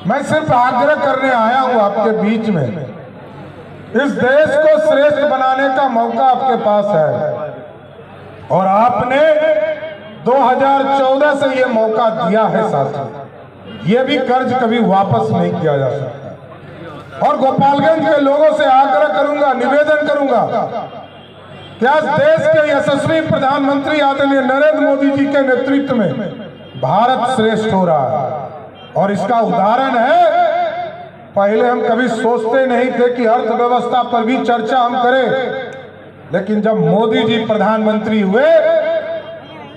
मैं सिर्फ आग्रह करने आया हूं आपके बीच में, इस देश को श्रेष्ठ बनाने का मौका आपके पास है और आपने 2014 से ये मौका दिया है साथियों। ये भी कर्ज कभी वापस नहीं किया जा सकता। और गोपालगंज के लोगों से आग्रह करूंगा, निवेदन करूंगा कि आज देश के यशस्वी प्रधानमंत्री आदरणीय नरेंद्र मोदी जी के नेतृत्व में भारत श्रेष्ठ हो रहा है। और इसका उदाहरण है, पहले हम कभी सोचते नहीं थे कि अर्थव्यवस्था पर भी चर्चा हम करें, लेकिन जब मोदी जी प्रधानमंत्री हुए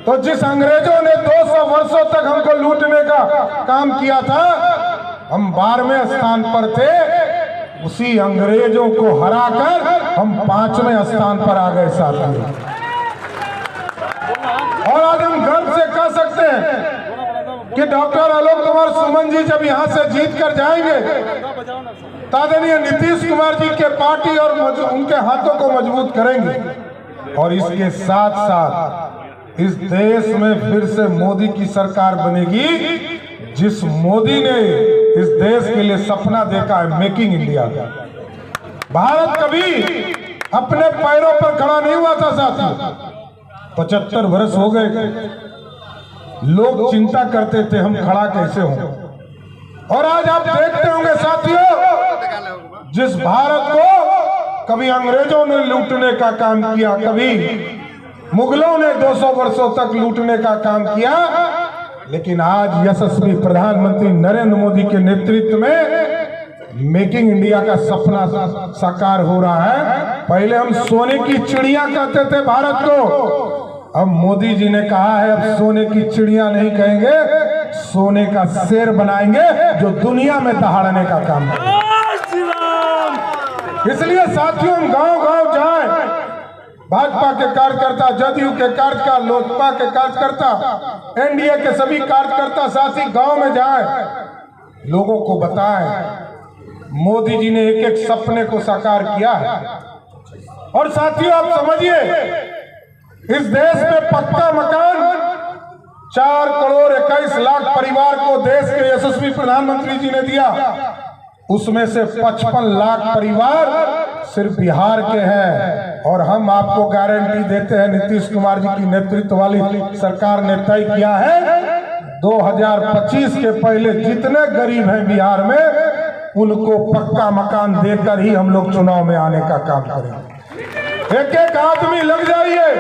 तो जिस अंग्रेजों ने 200 वर्षों तक हमको लूटने का काम किया था, हम 12वें स्थान पर थे, उसी अंग्रेजों को हराकर हम 5वें स्थान पर आ गए साथियों। और आज हम गर्व से कह सकते हैं कि डॉक्टर आलोक कुमार सुमन जी जब यहां से जीत कर जाएंगे तो आदरणीय नीतीश कुमार जी के पार्टी और उनके हाथों को मजबूत करेंगे। और इसके साथ साथ इस देश में फिर से मोदी की सरकार बनेगी, जिस मोदी ने इस देश के लिए सपना देखा है मेकिंग इंडिया का। भारत कभी अपने पैरों पर खड़ा नहीं हुआ था साथियों। 75 वर्ष हो गए, लोग चिंता करते थे हम खड़ा कैसे हों। और आज आप देखते होंगे साथियों, जिस भारत को कभी अंग्रेजों ने लूटने का काम किया, कभी मुगलों ने 200 वर्षों तक लूटने का काम किया, लेकिन आज यशस्वी प्रधानमंत्री नरेंद्र मोदी के नेतृत्व में मेकिंग इंडिया का सपना साकार हो रहा है। पहले हम सोने की चिड़िया कहते थे भारत को, अब मोदी जी ने कहा है अब सोने की चिड़िया नहीं कहेंगे, सोने का शेर बनाएंगे जो दुनिया में दहाड़ने का काम करें। इसलिए साथियों हम गांव-गांव जाएं, भाजपा के कार्यकर्ता, जदयू के कार्यकर्ता, लोजपा के कार्यकर्ता, एनडीए के सभी कार्यकर्ता साथी गांव में जाएं, लोगों को बताएं मोदी जी ने एक एक सपने को साकार किया है। और साथियों आप समझिए, इस देश में पक्का मकान 4 करोड़ 21 लाख परिवार को देश के यशस्वी प्रधानमंत्री जी ने दिया। उसमें से 55 लाख परिवार सिर्फ बिहार के हैं। और हम आपको गारंटी देते हैं, नीतीश कुमार जी की नेतृत्व वाली सरकार ने तय किया है 2025 के पहले जितने गरीब हैं बिहार में, उनको पक्का मकान देकर ही हम लोग चुनाव में आने का काम करेंगे। एक एक आदमी लग जाइए,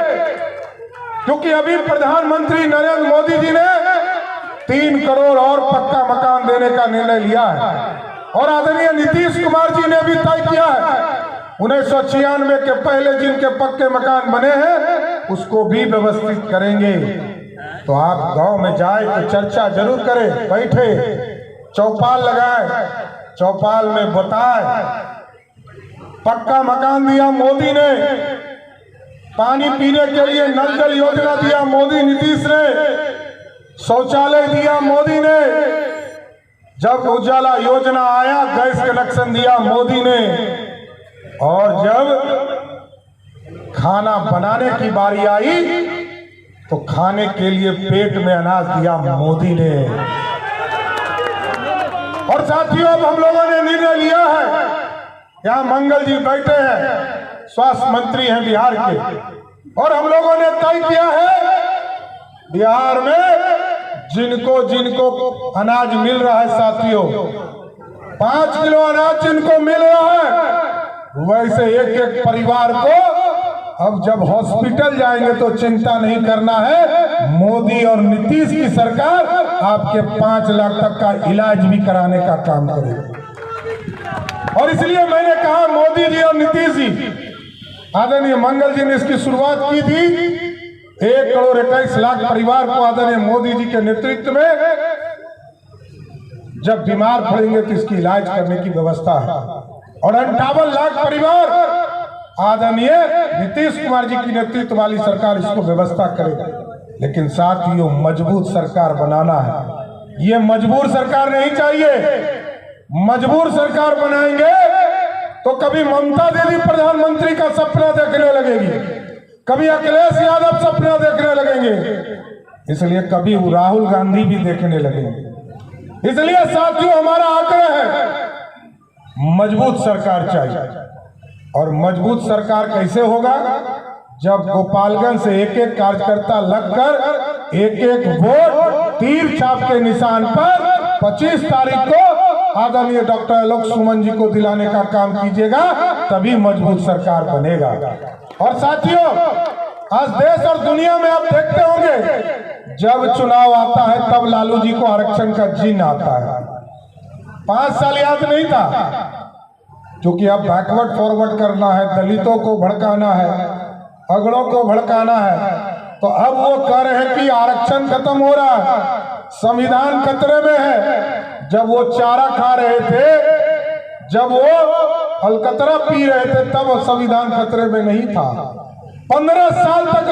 क्योंकि अभी प्रधानमंत्री नरेंद्र मोदी जी ने 3 करोड़ और पक्का मकान देने का निर्णय लिया है। और आदरणीय नीतीश कुमार जी ने भी तय किया है 1996 के पहले जिनके पक्के मकान बने हैं उसको भी व्यवस्थित करेंगे। तो आप गांव में जाए तो चर्चा जरूर करें, बैठे चौपाल लगाए, चौपाल में बताए पक्का मकान दिया मोदी ने, पानी पीने के लिए नल जल योजना दिया मोदी नीतीश ने, शौचालय दिया मोदी ने, जब उजाला योजना आया गैस कनेक्शन दिया मोदी ने, और जब खाना बनाने की बारी आई तो खाने के लिए पेट में अनाज दिया मोदी ने। और साथियों अब हम लोगों ने निर्णय लिया है, यहाँ मंगल जी बैठे हैं, स्वास्थ्य मंत्री हैं बिहार के, और हम लोगों ने तय किया है बिहार में जिनको जिनको अनाज मिल रहा है साथियों, 5 किलो अनाज जिनको मिल रहा है, वैसे एक एक परिवार को अब जब हॉस्पिटल जाएंगे तो चिंता नहीं करना है, मोदी और नीतीश की सरकार आपके 5 लाख तक का इलाज भी कराने का काम करेगी। और इसलिए मैंने कहा मोदी जी और नीतीश जी, आदरणीय मंगल जी ने इसकी शुरुआत की थी, 1 करोड़ 21 लाख परिवार को आदरणीय मोदी जी के नेतृत्व में जब बीमार पड़ेंगे तो इसकी इलाज करने की व्यवस्था है। और 58 लाख परिवार आदरणीय नीतीश कुमार जी की नेतृत्व वाली सरकार इसको व्यवस्था करेगी। लेकिन साथियों मजबूत सरकार बनाना है, ये मजबूर सरकार नहीं चाहिए। मजबूर सरकार बनाएंगे तो कभी ममता दीदी प्रधानमंत्री का सपना देखने लगेगी, कभी अखिलेश यादव सपना देखने लगेंगे, इसलिए कभी राहुल गांधी भी देखने लगेंगे। इसलिए साथियों हमारा आग्रह है, मजबूत सरकार चाहिए। और मजबूत सरकार कैसे होगा? जब गोपालगंज से एक एक कार्यकर्ता लगकर एक एक वोट तीर छाप के निशान पर 25 तारीख को आदरणीय डॉक्टर आलोक सुमन जी को दिलाने का काम कीजिएगा, तभी मजबूत सरकार बनेगा। और साथियों, आज देश और दुनिया में आप देखते होंगे, जब चुनाव आता है तब लालू जी को आरक्षण का जिन आता है। 5 साल याद नहीं था, क्योंकि अब बैकवर्ड फॉरवर्ड करना है, दलितों को भड़काना है, अगड़ों को भड़काना है। तो अब वो कह रहे हैं कि आरक्षण खत्म हो रहा है, संविधान खतरे में है। जब वो चारा खा रहे थे, जब वो अलकतरा पी रहे थे, तब संविधान खतरे में नहीं था। 15 साल तक